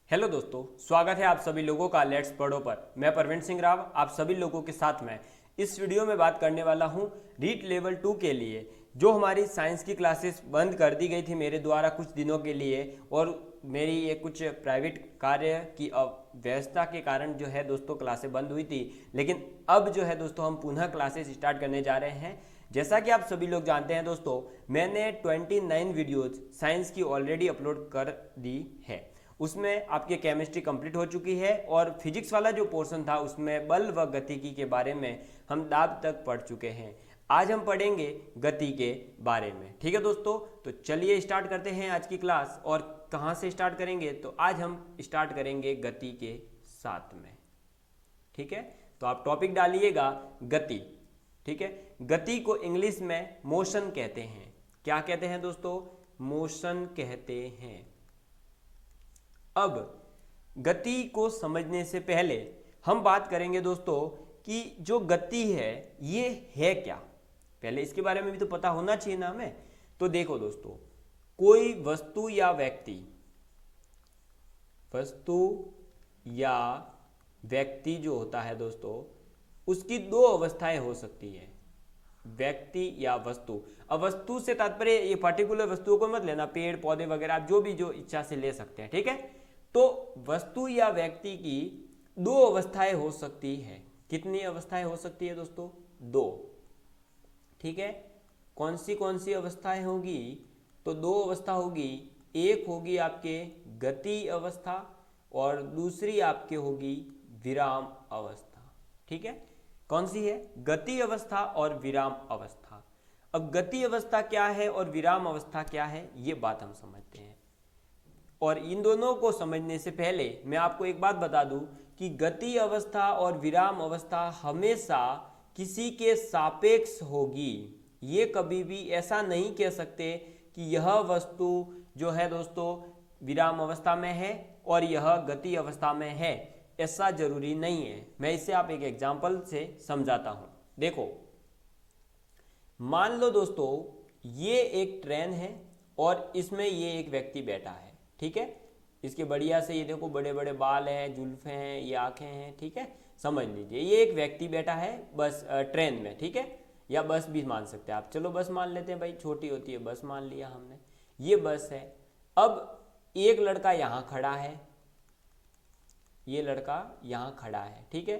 Hello दोस्तों, स्वागत है आप सभी लोगों का लेट्स पढ़ो पर। मैं परवीन सिंह राव आप सभी लोगों के साथ में इस वीडियो में बात करने वाला हूं रीट लेवल 2 के लिए। जो हमारी साइंस की क्लासेस बंद कर दी गई थी मेरे द्वारा कुछ दिनों के लिए, और मेरी ये कुछ प्राइवेट कार्य की व्यवस्था के कारण जो है दोस्तों क्लासेस बंद हुई थी। लेकिन अब जो है दोस्तों हम पुनः क्लासेस स्टार्ट करने जा रहे हैं। जैसा कि आप सभी लोग जानते हैं दोस्तों, मैंने 29 वीडियोज साइंस की ऑलरेडी अपलोड कर दी है। उसमें आपकी केमिस्ट्री कंप्लीट हो चुकी है और फिजिक्स वाला जो पोर्शन था उसमें बल व गतिकी के बारे में हम दाब तक पढ़ चुके हैं। आज हम पढ़ेंगे गति के बारे में। ठीक है दोस्तों, तो चलिए स्टार्ट करते हैं आज की क्लास। और कहाँ से स्टार्ट करेंगे, तो आज हम स्टार्ट करेंगे गति के साथ में। ठीक है, तो आप टॉपिक डालिएगा गति। ठीक है, गति को इंग्लिश में मोशन कहते हैं। क्या कहते हैं दोस्तों? मोशन कहते हैं। अब गति को समझने से पहले हम बात करेंगे दोस्तों कि जो गति है ये है क्या। पहले इसके बारे में भी तो पता होना चाहिए ना हमें। तो देखो दोस्तों, कोई वस्तु या व्यक्ति जो होता है दोस्तों, उसकी दो अवस्थाएं हो सकती है, व्यक्ति या वस्तु। अब वस्तु से तात्पर्य ये पर्टिकुलर वस्तुओं को मत लेना, पेड़ पौधे वगैरह आप जो भी जो इच्छा से ले सकते हैं। ठीक है, तो वस्तु या व्यक्ति की दो अवस्थाएं हो सकती है। कितनी अवस्थाएं हो सकती है दोस्तों? दो। ठीक है, कौन सी अवस्थाएं होगी? तो दो अवस्था होगी। एक होगी आपके गति अवस्था और दूसरी आपके होगी विराम अवस्था। ठीक है, कौन सी है? गति अवस्था और विराम अवस्था। अब गति अवस्था क्या है और विराम अवस्था क्या है, ये बात हम समझते हैं। और इन दोनों को समझने से पहले मैं आपको एक बात बता दूं कि गति अवस्था और विराम अवस्था हमेशा किसी के सापेक्ष होगी। ये कभी भी ऐसा नहीं कह सकते कि यह वस्तु जो है दोस्तों विराम अवस्था में है और यह गति अवस्था में है, ऐसा जरूरी नहीं है। मैं इसे आप एक एग्जाम्पल से समझाता हूं। देखो, मान लो दोस्तों ये एक ट्रेन है और इसमें ये एक व्यक्ति बैठा है। ठीक है, इसके बढ़िया से ये देखो बड़े बड़े बाल हैं, जुल्फे हैं, ये आंखें हैं। ठीक है, समझ लीजिए ये एक व्यक्ति बैठा है बस ट्रेन में। ठीक है, या बस भी मान सकते हैं आप। चलो बस मान लेते हैं भाई, छोटी होती है बस, मान लिया हमने। ये बस है। अब एक लड़का यहाँ खड़ा है, ये लड़का यहाँ खड़ा है। ठीक है,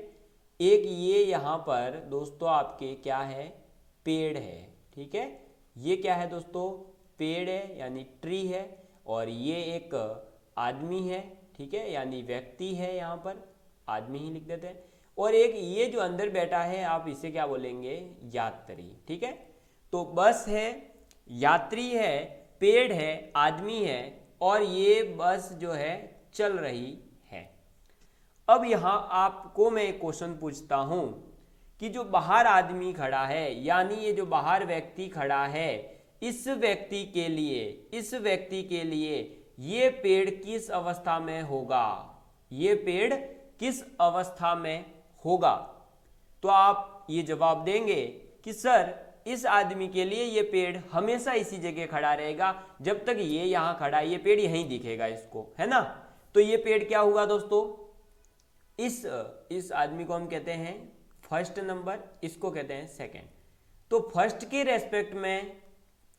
एक ये यहाँ पर दोस्तों आपके क्या है? पेड़ है। ठीक है, ये क्या है दोस्तों? पेड़ है यानी ट्री है। और ये एक आदमी है। ठीक है, यानी व्यक्ति है, यहाँ पर आदमी ही लिख देते हैं। और एक ये जो अंदर बैठा है, आप इसे क्या बोलेंगे? यात्री। ठीक है, तो बस है, यात्री है, पेड़ है, आदमी है, और ये बस जो है चल रही है। अब यहाँ आपको मैं एक क्वेश्चन पूछता हूँ कि जो बाहर आदमी खड़ा है, यानी ये जो बाहर व्यक्ति खड़ा है, इस व्यक्ति के लिए ये पेड़ किस अवस्था में होगा? ये पेड़ किस अवस्था में होगा? तो आप ये जवाब देंगे कि सर इस आदमी के लिए ये पेड़ हमेशा इसी जगह खड़ा रहेगा, जब तक ये यहाँ खड़ा है ये पेड़ यहीं दिखेगा इसको, है ना। तो ये पेड़ क्या हुआ दोस्तों? इस आदमी को हम कहते हैं फर्स्ट नंबर, इसको कहते हैं सेकंड। तो फर्स्ट के रेस्पेक्ट में,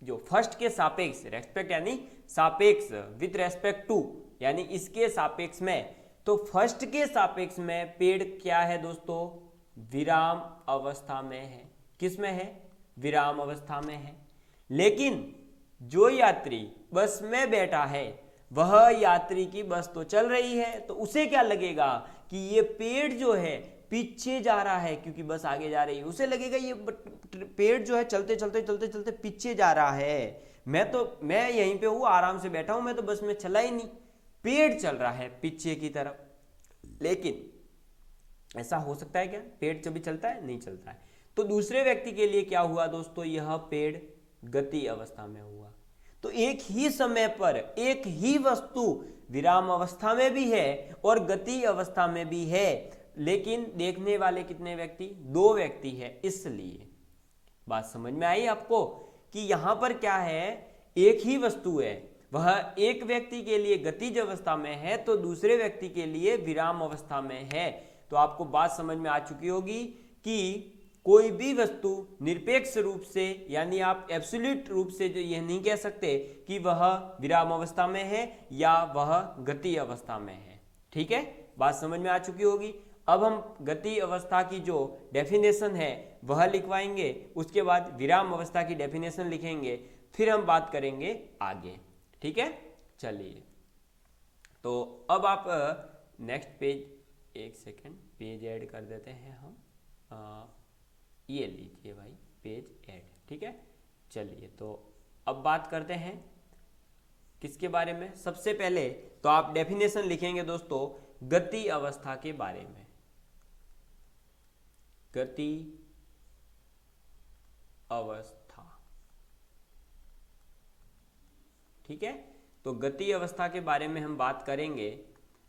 जो फर्स्ट के सापेक्ष, रेस्पेक्ट यानी सापेक्ष, विथ रेस्पेक्ट टू यानी इसके सापेक्ष में, तो फर्स्ट के सापेक्ष में पेड़ क्या है दोस्तों? विराम अवस्था में है। किस में है? विराम अवस्था में है। लेकिन जो यात्री बस में बैठा है, वह यात्री की बस तो चल रही है, तो उसे क्या लगेगा कि ये पेड़ जो है पीछे जा रहा है, क्योंकि बस आगे जा रही है। उसे लगेगा ये पेड़ जो है चलते चलते चलते चलते पीछे जा रहा है। मैं यहीं पे हूँ, आराम से बैठा हूं, मैं तो बस में चला ही नहीं, पेड़ चल रहा है पीछे की तरफ। लेकिन ऐसा हो सकता है क्या? पेड़ कभी चलता है? नहीं चलता है। तो दूसरे व्यक्ति के लिए क्या हुआ दोस्तों? यह पेड़ गति अवस्था में हुआ। तो एक ही समय पर एक ही वस्तु विराम अवस्था में भी है और गति अवस्था में भी है, लेकिन देखने वाले कितने व्यक्ति? दो व्यक्ति है। इसलिए बात समझ में आई आपको कि यहां पर क्या है? एक ही वस्तु है वह एक व्यक्ति के लिए गतिज अवस्था में है तो दूसरे व्यक्ति के लिए विराम अवस्था में है। तो आपको बात समझ में आ चुकी होगी कि कोई भी वस्तु निरपेक्ष रूप से, यानी आप एब्सोल्यूट रूप से जो यह नहीं कह सकते कि वह विराम अवस्था में है या वह गति अवस्था में है। ठीक है, बात समझ में आ चुकी होगी। अब हम गति अवस्था की जो डेफिनेशन है वह लिखवाएंगे, उसके बाद विराम अवस्था की डेफिनेशन लिखेंगे, फिर हम बात करेंगे आगे। ठीक है, चलिए तो अब आप नेक्स्ट पेज, एक सेकेंड, पेज ऐड कर देते हैं हम। ये लीजिए भाई पेज ऐड। ठीक है, चलिए तो अब बात करते हैं किसके बारे में। सबसे पहले तो आप डेफिनेशन लिखेंगे दोस्तों गति अवस्था के बारे में। गति अवस्था, ठीक है, तो गति अवस्था के बारे में हम बात करेंगे।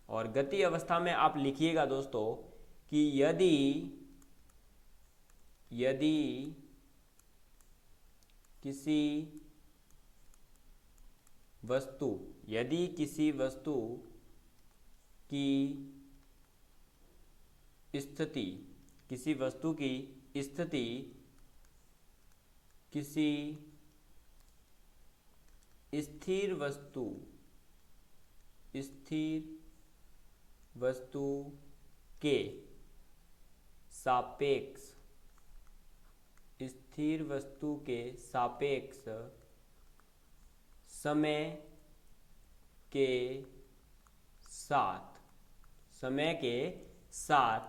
और गति अवस्था में आप लिखिएगा दोस्तों कि यदि किसी वस्तु की स्थिति किसी स्थिर वस्तु के सापेक्ष समय के साथ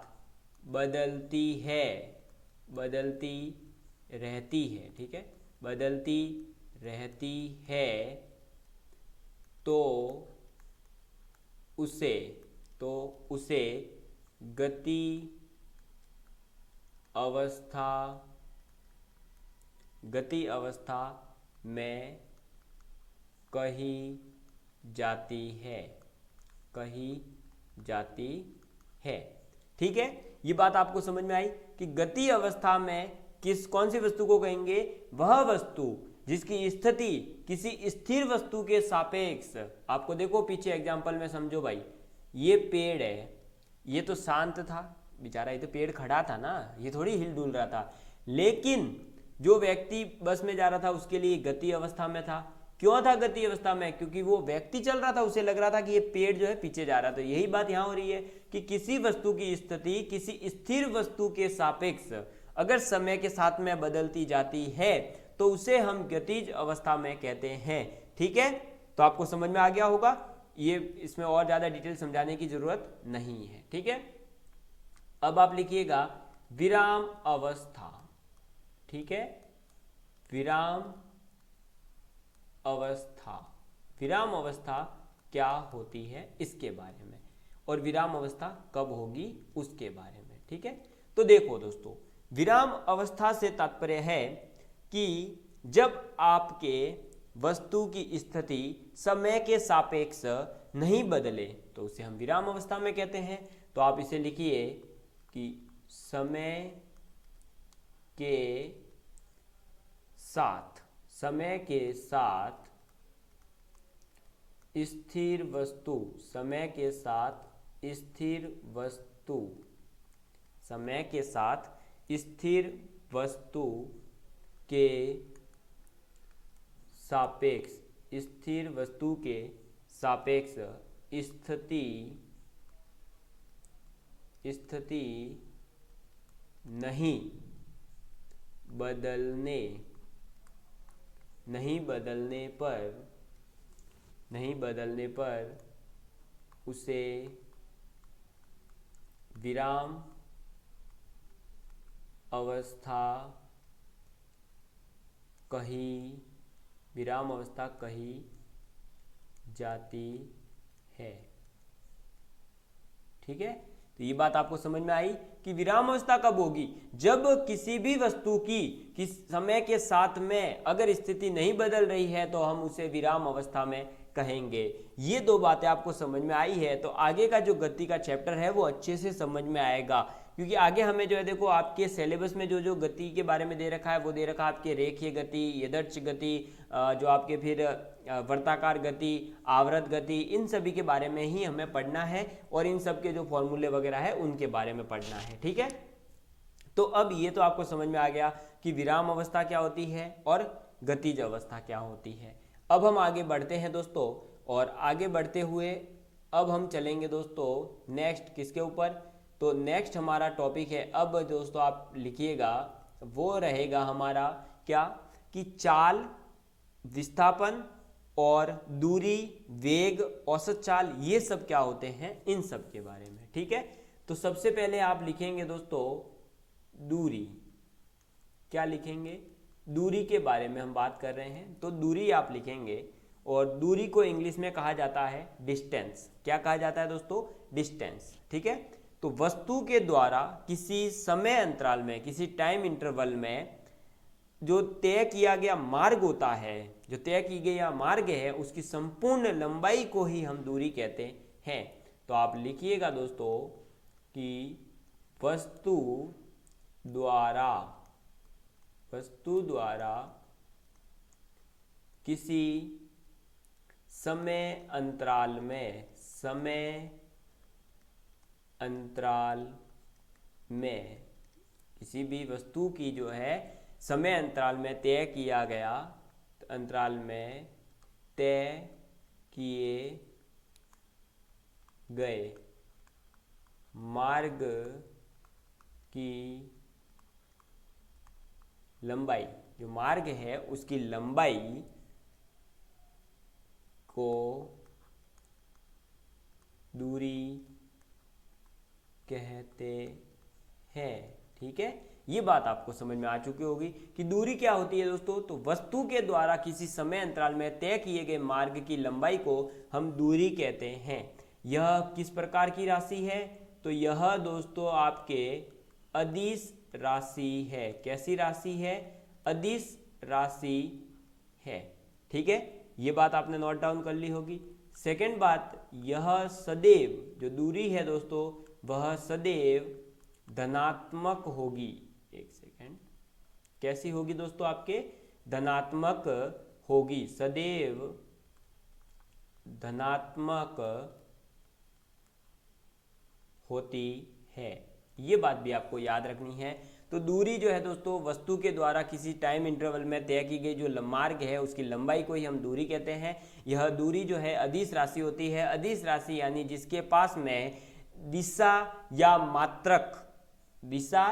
बदलती रहती है। ठीक है, बदलती रहती है तो उसे गति अवस्था में कही जाती है। ठीक है, ये बात आपको समझ में आई कि गति अवस्था में कौन सी वस्तु को कहेंगे? वह वस्तु जिसकी स्थिति किसी स्थिर वस्तु के सापेक्ष, आपको देखो पीछे एग्जाम्पल में समझो भाई, ये पेड़ है, ये तो शांत था बेचारा, ये तो पेड़ खड़ा था ना, ये थोड़ी हिल डुल रहा था। लेकिन जो व्यक्ति बस में जा रहा था उसके लिए गति अवस्था में था। क्यों था गति अवस्था में? क्योंकि वो व्यक्ति चल रहा था, उसे लग रहा था कि ये पेड़ जो है पीछे जा रहा था। तो यही बात यहाँ हो रही है कि किसी वस्तु की स्थिति किसी स्थिर वस्तु के सापेक्ष अगर समय के साथ में बदलती जाती है तो उसे हम गतिज अवस्था में कहते हैं। ठीक है, तो आपको समझ में आ गया होगा, ये इसमें और ज्यादा डिटेल समझाने की जरूरत नहीं है। ठीक है, अब आप लिखिएगा विराम अवस्था। ठीक है, विराम अवस्था क्या होती है इसके बारे में, और विराम अवस्था कब होगी उसके बारे में। ठीक है, तो देखो दोस्तों, विराम अवस्था से तात्पर्य है कि जब आपके वस्तु की स्थिति समय के सापेक्ष नहीं बदले तो उसे हम विराम अवस्था में कहते हैं। तो आप इसे लिखिए कि समय के साथ स्थिर वस्तु के सापेक्ष स्थिति नहीं बदलने पर उसे विराम अवस्था कही जाती है। ठीक है, तो ये बात आपको समझ में आई कि विराम अवस्था कब होगी? जब किसी भी वस्तु की समय के साथ में अगर स्थिति नहीं बदल रही है तो हम उसे विराम अवस्था में कहेंगे। ये दो बातें आपको समझ में आई है तो आगे का जो गति का चैप्टर है वो अच्छे से समझ में आएगा, क्योंकि आगे हमें जो है देखो आपके सिलेबस में जो जो गति के बारे में दे रखा है वो दे रखा है आपके रेखीय गति, यदर्च गति, जो आपके फिर वर्ताकार गति, आवर्त गति, इन सभी के बारे में ही हमें पढ़ना है और इन सब के जो फॉर्मूले वगैरह है उनके बारे में पढ़ना है। ठीक है, तो अब ये तो आपको समझ में आ गया कि विराम अवस्था क्या होती है और गतिज अवस्था क्या होती है। अब हम आगे बढ़ते हैं दोस्तों, और आगे बढ़ते हुए अब हम चलेंगे दोस्तों नेक्स्ट किसके ऊपर, तो नेक्स्ट हमारा टॉपिक है, अब दोस्तों आप लिखिएगा, वो रहेगा हमारा क्या कि चाल, विस्थापन और दूरी, वेग, औसत चाल, ये सब क्या होते हैं, इन सब के बारे में। ठीक है, तो सबसे पहले आप लिखेंगे दोस्तों दूरी। क्या लिखेंगे, दूरी के बारे में हम बात कर रहे हैं, तो दूरी आप लिखेंगे, और दूरी को इंग्लिश में कहा जाता है डिस्टेंस। क्या कहा जाता है दोस्तों, डिस्टेंस। ठीक है, तो वस्तु के द्वारा किसी समय अंतराल में, किसी टाइम इंटरवल में जो तय किया गया मार्ग होता है, जो तय की गया मार्ग है, उसकी संपूर्ण लंबाई को ही हम दूरी कहते हैं। तो आप लिखिएगा दोस्तों कि वस्तु द्वारा किसी समय अंतराल में किसी भी वस्तु की जो है समय अंतराल में तय किया गया, अंतराल में तय किए गए मार्ग की लंबाई, जो मार्ग है उसकी लंबाई को दूरी कहते हैं। ठीक है, ये बात आपको समझ में आ चुकी होगी कि दूरी क्या होती है दोस्तों, तो वस्तु के द्वारा किसी समय अंतराल में तय किए गए मार्ग की लंबाई को हम दूरी कहते हैं। यह किस प्रकार की राशि है, तो यह दोस्तों आपके अदिश राशि है। कैसी राशि है, अदिश राशि है। ठीक है, ये बात आपने नोट डाउन कर ली होगी। सेकंड बात, यह सदैव, जो दूरी है दोस्तों वह सदैव धनात्मक होगी। एक सेकेंड, कैसी होगी दोस्तों, आपके धनात्मक होगी, सदैव धनात्मक होती है। ये बात भी आपको याद रखनी है। तो दूरी जो है दोस्तों वस्तु के द्वारा किसी टाइम इंटरवल में तय की गई जो मार्ग है उसकी लंबाई को ही हम दूरी कहते हैं। यह दूरी जो है अदिश राशि होती है। अदिश राशि यानी जिसके पास में दिशा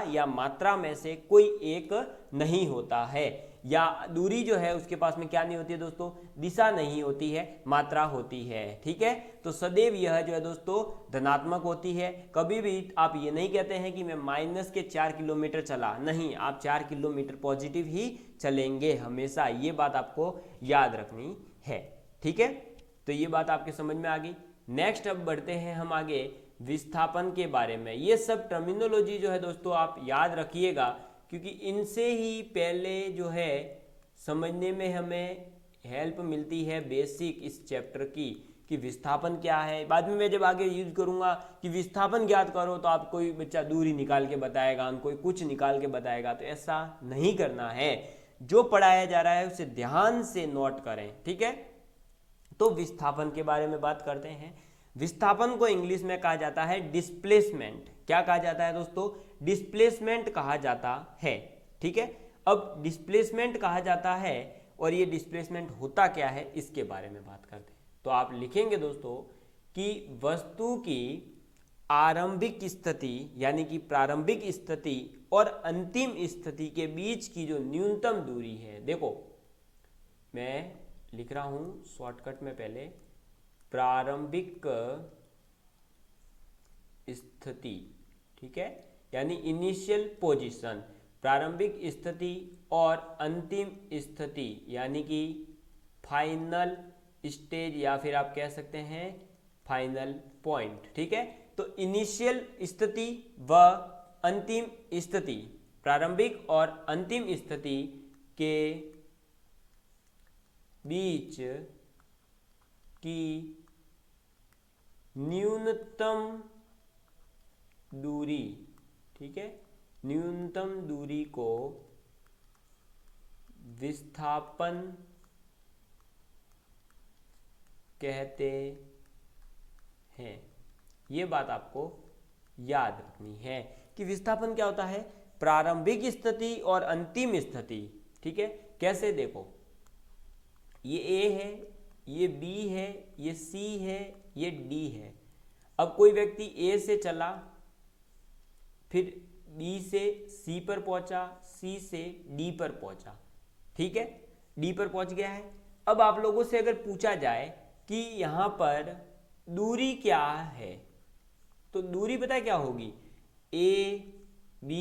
या मात्रा में से कोई एक नहीं होता है, या दूरी जो है उसके पास में क्या नहीं होती है दोस्तों, दिशा नहीं होती है, मात्रा होती है। ठीक है, तो सदैव यह जो है दोस्तों धनात्मक होती है। कभी भी आप ये नहीं कहते हैं कि मैं माइनस के 4 किलोमीटर चला, नहीं, आप 4 किलोमीटर पॉजिटिव ही चलेंगे हमेशा। ये बात आपको याद रखनी है। ठीक है, तो ये बात आपके समझ में आ गई। नेक्स्ट अब बढ़ते हैं हम आगे विस्थापन के बारे में। ये सब टर्मिनोलॉजी जो है दोस्तों आप याद रखिएगा, क्योंकि इनसे ही पहले जो है समझने में हमें हेल्प मिलती है बेसिक इस चैप्टर की, कि विस्थापन क्या है। बाद में मैं जब आगे यूज करूंगा कि विस्थापन ज्ञात करो तो आप कोई बच्चा दूरी निकाल के बताएगा, कोई कुछ निकाल के बताएगा, तो ऐसा नहीं करना है। जो पढ़ाया जा रहा है उसे ध्यान से नोट करें। ठीक है, तो विस्थापन के बारे में बात करते हैं। विस्थापन को इंग्लिश में कहा जाता है डिस्प्लेसमेंट। क्या कहा जाता है दोस्तों, डिस्प्लेसमेंट कहा जाता है। ठीक है, अब डिस्प्लेसमेंट कहा जाता है और ये डिस्प्लेसमेंट होता क्या है इसके बारे में बात करते हैं। तो आप लिखेंगे दोस्तों कि वस्तु की आरंभिक स्थिति यानी कि प्रारंभिक स्थिति और अंतिम स्थिति के बीच की जो न्यूनतम दूरी है, देखो मैं लिख रहा हूं शॉर्टकट में, पहले प्रारंभिक स्थिति, ठीक है, यानी इनिशियल पोजीशन, प्रारंभिक स्थिति, और अंतिम स्थिति यानी कि फाइनल स्टेज, या फिर आप कह सकते हैं फाइनल पॉइंट। ठीक है, तो इनिशियल स्थिति व अंतिम स्थिति, प्रारंभिक और अंतिम स्थिति के बीच की न्यूनतम दूरी, ठीक है, न्यूनतम दूरी को विस्थापन कहते हैं। ये बात आपको याद रखनी है कि विस्थापन क्या होता है, प्रारंभिक स्थिति और अंतिम स्थिति, ठीक है। कैसे, देखो ये A है, ये B है, ये C है, ये D है। अब कोई व्यक्ति A से चला, फिर B से C पर पहुंचा, C से D पर पहुंचा, ठीक है, D पर पहुंच गया है। अब आप लोगों से अगर पूछा जाए कि यहां पर दूरी क्या है, तो दूरी पता है क्या होगी, AB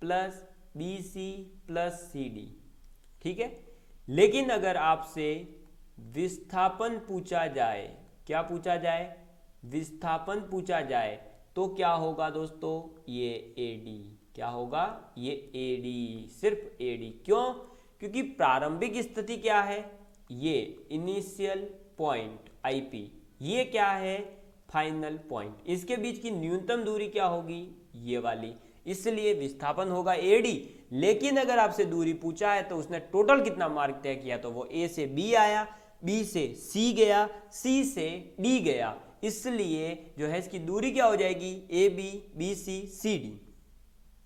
plus BC plus CD, ठीक है। लेकिन अगर आपसे विस्थापन पूछा जाए, क्या पूछा जाए, विस्थापन पूछा जाए, तो क्या होगा दोस्तों, ये AD, क्या होगा, ये AD, सिर्फ AD। क्यों, क्योंकि प्रारंभिक स्थिति क्या है, ये इनिशियल पॉइंट IP, ये क्या है, फाइनल पॉइंट। इसके बीच की न्यूनतम दूरी क्या होगी, ये वाली, इसलिए विस्थापन होगा AD। लेकिन अगर आपसे दूरी पूछा है तो उसने टोटल कितना मार्ग तय किया, तो वो A से B आया, B से C गया, C से D गया, इसलिए जो है इसकी दूरी क्या हो जाएगी, AB BC CD।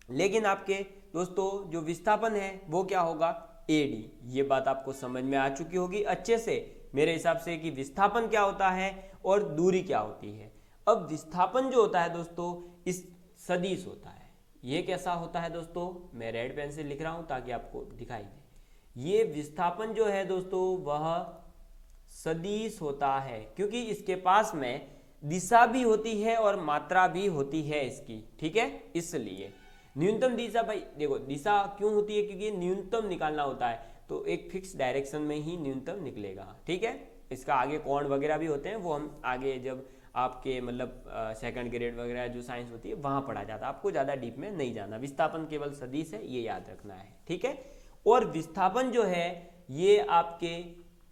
लेकिन आपके दोस्तों जो विस्थापन है वो क्या होगा, AD। ये बात आपको समझ में आ चुकी होगी अच्छे से मेरे हिसाब से कि विस्थापन क्या होता है और दूरी क्या होती है। अब विस्थापन जो होता है दोस्तों इस सदिश होता है। ये कैसा होता है दोस्तों, मैं रेड पेन से लिख रहा हूं ताकि आपको दिखाई दे। ये विस्थापन जो है दोस्तों वह सदिश होता है, क्योंकि इसके पास में दिशा भी होती है और मात्रा भी होती है इसकी, ठीक है। इसलिए न्यूनतम दिशा, भाई देखो दिशा क्यों होती है, क्योंकि न्यूनतम निकालना होता है, तो एक फिक्स डायरेक्शन में ही न्यूनतम निकलेगा, ठीक है। इसका आगे कोण वगैरह भी होते हैं, वो हम आगे जब आपके मतलब सेकंड ग्रेड वगैरह जो साइंस होती है वहां पढ़ा जाता है, आपको ज्यादा डीप में नहीं जाना। विस्थापन केवल सदिश है, ये याद रखना है, ठीक है। और विस्थापन जो है ये आपके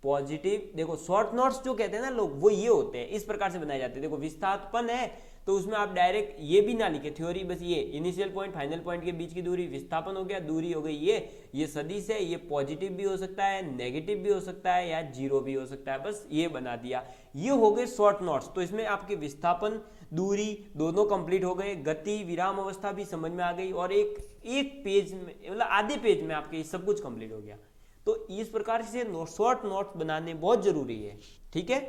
पॉजिटिव, देखो शॉर्ट नोट्स जो कहते हैं ना लोग, वो ये होते हैं, इस प्रकार से बनाए जाते हैं। देखो विस्थापन है तो उसमें आप डायरेक्ट ये भी ना लिखे थ्योरी, बस ये इनिशियल पॉइंट फाइनल पॉइंट के बीच की दूरी विस्थापन हो गया, दूरी हो गई ये सदिश है, ये पॉजिटिव भी हो सकता है, नेगेटिव भी हो सकता है, या जीरो भी हो सकता है, बस ये बना दिया। ये हो गए शॉर्ट नोट्स। तो इसमें आपके विस्थापन दूरी दोनों कंप्लीट हो गए, गति विराम अवस्था भी समझ में आ गई, और एक पेज में मतलब आधे पेज में आपके सब कुछ कंप्लीट हो गया। तो इस प्रकार से शॉर्ट नोट्स बनाने बहुत जरूरी है, ठीक है।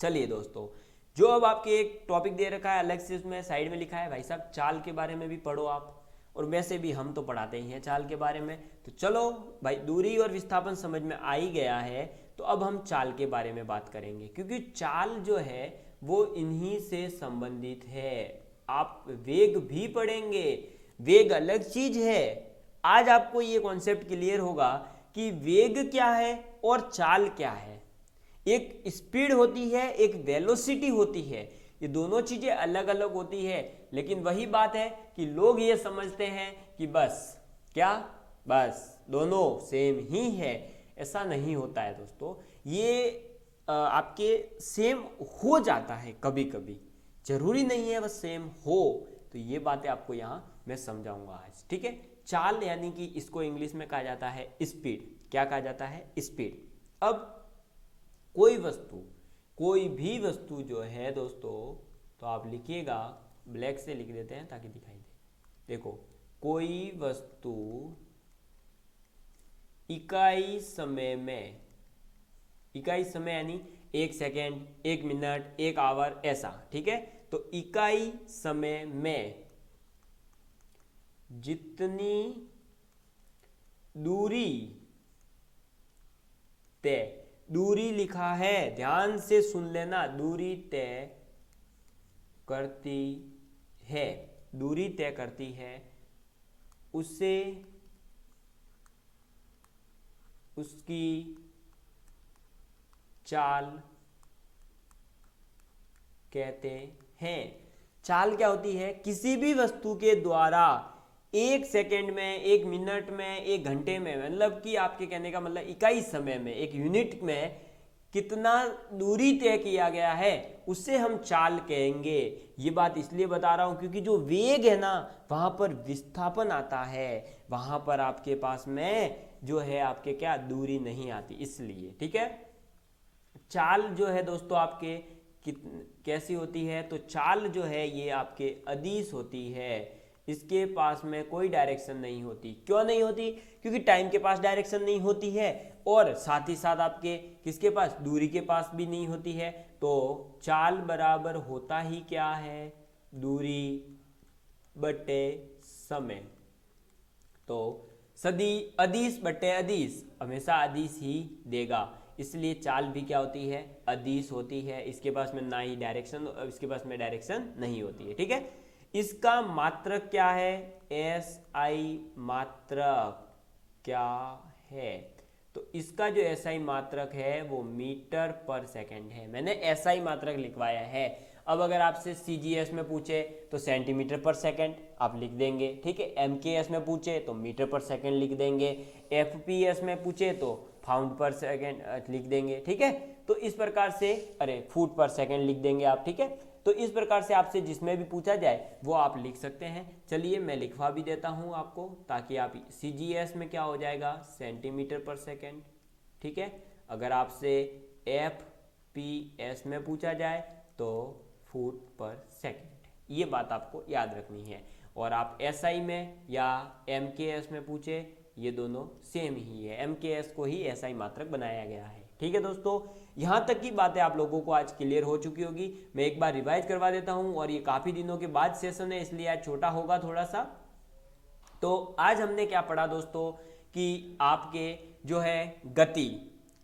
चलिए दोस्तों, जो अब आपके एक टॉपिक दे रखा है अलग से, उसमें साइड में लिखा है भाई साहब चाल के बारे में भी पढ़ो आप, और वैसे भी हम तो पढ़ाते ही हैं चाल के बारे में। तो चलो भाई, दूरी और विस्थापन समझ में आ ही गया है, तो अब हम चाल के बारे में बात करेंगे, क्योंकि चाल जो है वो इन्हीं से संबंधित है। आप वेग भी पढ़ेंगे, वेग अलग चीज है। आज आपको ये कॉन्सेप्ट क्लियर होगा कि वेग क्या है और चाल क्या है। एक स्पीड होती है, एक वेलोसिटी होती है, ये दोनों चीजें अलग अलग होती है। लेकिन वही बात है कि लोग ये समझते हैं कि बस क्या, बस दोनों सेम ही है। ऐसा नहीं होता है दोस्तों, ये आपके सेम हो जाता है कभी कभी, जरूरी नहीं है बस सेम हो। तो ये बातें आपको यहाँ मैं समझाऊंगा आज, ठीक है। चाल यानी कि इसको इंग्लिश में कहा जाता है स्पीड। क्या कहा जाता है, स्पीड। अब कोई भी वस्तु जो है दोस्तों, तो आप लिखिएगा, ब्लैक से लिख देते हैं ताकि दिखाई दे। देखो, कोई वस्तु इकाई समय में, इकाई समय यानी 1 सेकेंड, 1 मिनट, 1 आवर, ऐसा, ठीक है। तो इकाई समय में जितनी दूरी तय, दूरी लिखा है, ध्यान से सुन लेना, दूरी तय करती है, दूरी तय करती है, उसे उसकी चाल कहते हैं। चाल क्या होती है, किसी भी वस्तु के द्वारा 1 सेकेंड में, 1 मिनट में, 1 घंटे में, मतलब कि आपके कहने का मतलब इकाई समय में, एक यूनिट में कितना दूरी तय किया गया है उससे हम चाल कहेंगे। ये बात इसलिए बता रहा हूं क्योंकि जो वेग है ना वहां पर विस्थापन आता है, वहां पर आपके पास में जो है आपके क्या दूरी नहीं आती, इसलिए। ठीक है, चाल जो है दोस्तों आपके कैसी होती है, तो चाल जो है ये आपके अदिश होती है, इसके पास में कोई डायरेक्शन नहीं होती। क्यों नहीं होती? क्योंकि टाइम के पास डायरेक्शन नहीं होती है और साथ ही साथ आपके किसके पास, दूरी के पास भी नहीं होती है। तो चाल बराबर होता ही क्या है, दूरी बटे समय। तो सदी अदिश बटे अदिश हमेशा अदिश ही देगा, इसलिए चाल भी क्या होती है, अदिश होती है। इसके पास में ना ही डायरेक्शन, इसके पास में डायरेक्शन नहीं होती है। ठीक है, इसका मात्रक क्या है, SI मात्रक क्या है, तो इसका जो SI मात्रक है वो मीटर पर सेकंड है। मैंने SI मात्रक लिखवाया है। अब अगर आपसे CGS में पूछे तो सेंटीमीटर पर सेकंड आप लिख देंगे। ठीक है, MKS में पूछे तो मीटर पर सेकंड लिख देंगे, FPS में पूछे तो पाउंड पर सेकंड लिख देंगे। ठीक है, तो इस प्रकार से, फुट पर सेकंड लिख देंगे आप। ठीक है, तो इस प्रकार से आपसे जिसमें भी पूछा जाए वो आप लिख सकते हैं। चलिए मैं लिखवा भी देता हूं आपको, ताकि आप CGS में क्या हो जाएगा, सेंटीमीटर पर सेकंड। ठीक है, अगर आपसे FPS में पूछा जाए तो फुट पर सेकंड, ये बात आपको याद रखनी है। और आप SI में या MKS में पूछे, ये दोनों सेम ही है, MKS को ही SI मात्रक बनाया गया है। ठीक है दोस्तों, यहाँ तक की बातें आप लोगों को आज क्लियर हो चुकी होगी। मैं एक बार रिवाइज करवा देता हूँ, और ये काफ़ी दिनों के बाद सेशन है इसलिए आज छोटा होगा थोड़ा सा। तो आज हमने क्या पढ़ा दोस्तों, कि आपके जो है गति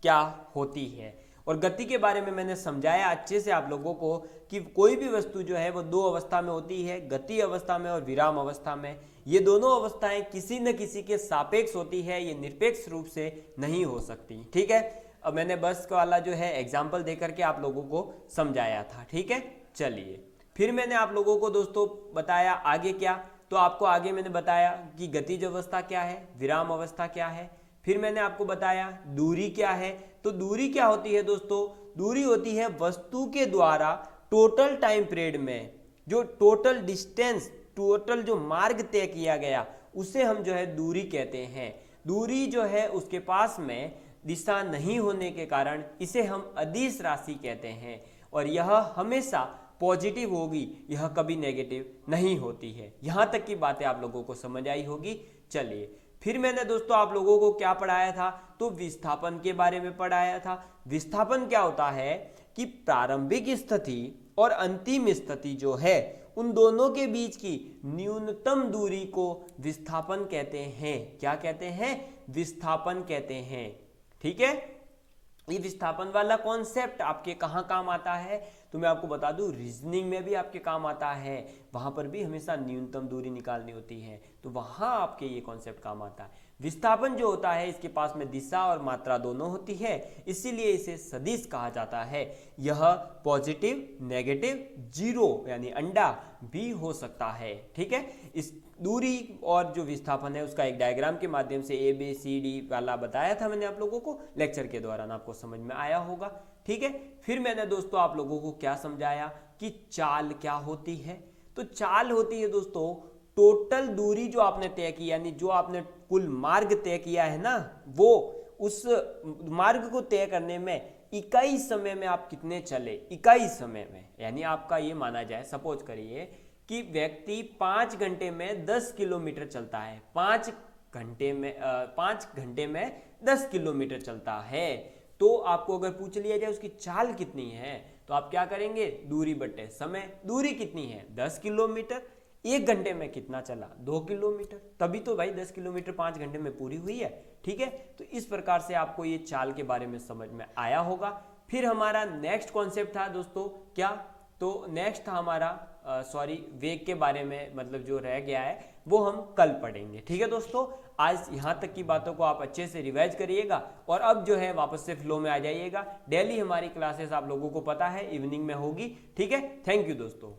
क्या होती है, और गति के बारे में मैंने समझाया अच्छे से आप लोगों को कि कोई भी वस्तु जो है वो दो अवस्था में होती है, गति अवस्था में और विराम अवस्था में। ये दोनों अवस्थाएं किसी न किसी के सापेक्ष होती है, ये निरपेक्ष रूप से नहीं हो सकती। ठीक है, अब मैंने बस वाला जो है एग्जाम्पल दे करके आप लोगों को समझाया था। ठीक है, चलिए फिर मैंने आप लोगों को दोस्तों बताया आगे क्या, तो आपको आगे मैंने बताया कि गतिज अवस्था क्या है, विराम अवस्था क्या है। फिर मैंने आपको बताया दूरी क्या है, तो दूरी क्या होती है दोस्तों, दूरी होती है वस्तु के द्वारा टोटल टाइम पीरियड में जो टोटल डिस्टेंस, टोटल जो मार्ग तय किया गया उसे हम जो है दूरी कहते हैं। दूरी जो है उसके पास में दिशा नहीं होने के कारण इसे हम अदिश राशि कहते हैं, और यह हमेशा पॉजिटिव होगी, यह कभी नेगेटिव नहीं होती है। यहां तक की बातें आप लोगों को समझ आई होगी। चलिए फिर मैंने दोस्तों आप लोगों को क्या पढ़ाया था, तो विस्थापन के बारे में पढ़ाया था। विस्थापन क्या होता है कि प्रारंभिक स्थिति और अंतिम स्थिति जो है उन दोनों के बीच की न्यूनतम दूरी को विस्थापन कहते हैं। क्या कहते हैं, विस्थापन कहते हैं। ठीक है, ये विस्थापन वाला कॉन्सेप्ट आपके कहाँ काम आता है, तो मैं आपको बता दूं रीजनिंग में भी आपके काम आता है। वहां पर भी हमेशा न्यूनतम दूरी निकालनी होती है, तो वहां आपके ये कॉन्सेप्ट काम आता है। विस्थापन जो होता है इसके पास में दिशा और मात्रा दोनों होती है, इसीलिए इसे सदिश कहा जाता है। यह पॉजिटिव, नेगेटिव, जीरो यानी अंडा भी हो सकता है। ठीक है, इस दूरी और जो विस्थापन है उसका एक डायग्राम के माध्यम से ABCD वाला बताया था मैंने आप लोगों को लेक्चर के दौरान, आपको समझ में आया होगा। ठीक है, फिर मैंने दोस्तों आप लोगों को क्या समझाया कि चाल क्या होती है, तो चाल होती है दोस्तों टोटल दूरी जो आपने तय की, यानी जो आपने कुल मार्ग तय किया है ना, वो उस मार्ग को तय करने में इकाई समय में आप कितने चले, इकाई समय में, यानी आपका ये माना जाए, सपोज करिए कि व्यक्ति 5 घंटे में 10 किलोमीटर चलता है, 5 घंटे में 10 किलोमीटर चलता है, तो आपको अगर पूछ लिया जाए उसकी चाल कितनी है, तो आप क्या करेंगे, दूरी बटे समय। दूरी कितनी है, 10 किलोमीटर, 1 घंटे में कितना चला, 2 किलोमीटर, तभी तो भाई 10 किलोमीटर 5 घंटे में पूरी हुई है। ठीक है, तो इस प्रकार से आपको ये चाल के बारे में समझ में आया होगा। फिर हमारा नेक्स्ट कॉन्सेप्ट था दोस्तों क्या, तो नेक्स्ट था हमारा वेग के बारे में, मतलब जो रह गया है वो हम कल पढ़ेंगे। ठीक है दोस्तों, आज यहाँ तक की बातों को आप अच्छे से रिवाइज करिएगा, और अब जो है वापस से फ्लो में आ जाइएगा। डेली हमारी क्लासेस आप लोगों को पता है इवनिंग में होगी। ठीक है, थैंक यू दोस्तों।